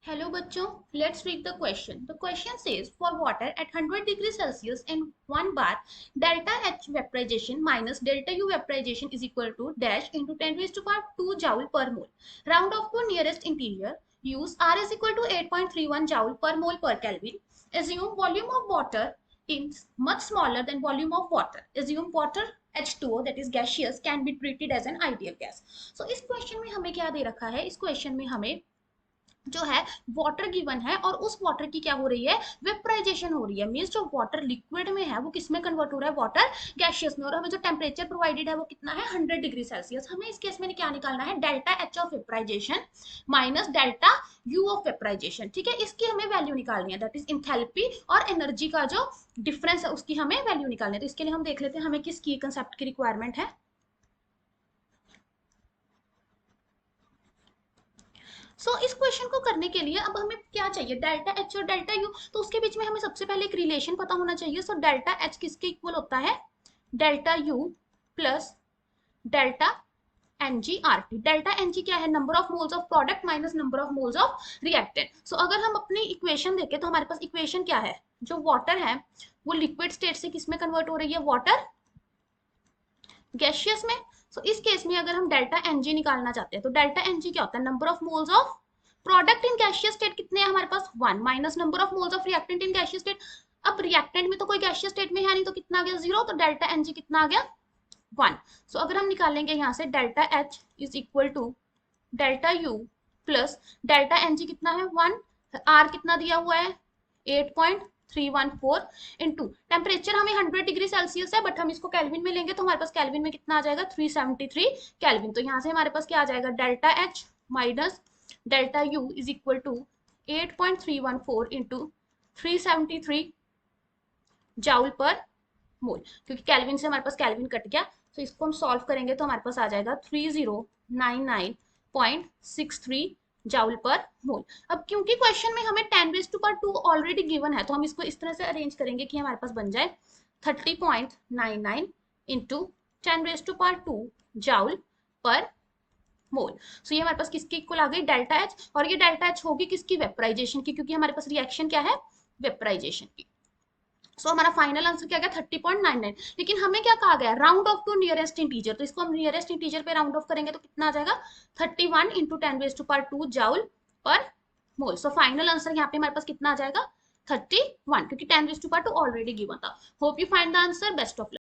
Hello बच्चों, let's read the question. The question says for water at 100 degrees Celsius in 1 bar, delta H vaporization minus delta U vaporization is equal to dash into 10 raised to power 2 joule per mole. Round off to nearest interior. Use R is equal to 8.31 joule per mole per Kelvin. Assume volume of water is much smaller than volume of water. Assume water H2O that is gaseous can be treated as an ideal gas. So इस question में हमें क्या दे रखा है? इस question में हमें जो है वाटर गिवन है और उस वाटर की क्या हो रही है, वेपराइजेशन हो रही है। मींस जो वाटर लिक्विड में है वो किस में कन्वर्ट हो रहा है, वाटर गैशियस में। और हमें जो टेम्परेचर प्रोवाइडेड है वो कितना है, 100 डिग्री सेल्सियस। हमें इस केस में क्या निकालना है, delta H of vaporisation minus delta U of vaporisation. ठीक है, इसकी हमें वैल्यू निकालनी है, दैट इज इंथैल्पी और एनर्जी का जो डिफरेंस है उसकी हमें वैल्यू निकालनी है। तो इसके लिए हम देख लेते हैं हमें किस की कंसेप्ट की रिक्वायरमेंट है। इस क्वेश्चन को करने के लिए अब हमें क्या चाहिए, डेल्टा एच और डेल्टा यू। तो उसके बीच में हमें सबसे पहले एक रिलेशन पता होना चाहिए। डेल्टा एच किसके इक्वल होता है, delta U plus delta N G R T. Delta N G क्या है, number of moles of product minus number of moles of reactant. अगर हम अपनी इक्वेशन देखें तो हमारे पास इक्वेशन क्या है, जो वाटर है वो लिक्विड स्टेट से किस में कन्वर्ट हो रही है, वाटर गैशियस में। इस केस में अगर हम डेल्टा एनजी निकालना चाहते हैं तो डेल्टा एनजी क्या होता है, number of moles of product in gaseous state कितने हैं हमारे पास, 1 minus number of moles of reactant in gaseous state. अब रिएक्टेंट में तो कोई गैशियस स्टेट में है नहीं, तो कितना आ गया, 0। तो डेल्टा एनजी कितना आ गया, 1। अगर हम निकालेंगे यहाँ से delta H is equal to delta U plus delta NG कितना है, 1। आर कितना दिया हुआ है, 8.314 इंटू टेम्परेचर हमें 100 डिग्री सेल्सियस है, बट हम इसको केल्विन में लेंगे तो हमारे पास केल्विन में कितना आ जाएगा, 373 केल्विन। तो यहाँ से हमारे पास क्या आ जाएगा, delta H minus delta U is equal to 8.314 into 373 joule per mole. क्योंकि केल्विन से हमारे पास केल्विन कट गया, तो इसको हम सॉल्व करेंगे तो हमारे पास आ जाएगा 3099.63 जाउल पर मोल। अब क्योंकि क्वेश्चन में हमें 10 raise to power 2 already given है, तो हम इसको इस तरह से अरेंज करेंगे कि हमारे पास बन जाए 30.99 into 10 raise to power 2 joule per mole. ये हमारे पास किसकी इक्वल आ गई, डेल्टा एच। और ये डेल्टा एच होगी किसकी, वेपराइजेशन की, क्योंकि हमारे पास रिएक्शन क्या है, वेपराइजेशन की। हमारा फाइनल आंसर क्या गया, 30.99। लेकिन हमें क्या कहा गया, round off to nearest integer. तो इसको हम नियरेस्ट इंटीजर पे राउंड ऑफ करेंगे तो कितना आ जाएगा, 31 into 10 raise to power 2 joule per mole. Final answer यहाँ पे हमारे पास कितना आ जाएगा, 31, क्योंकि 10 raise to power 2 already given था। Hope you find the answer, best of luck.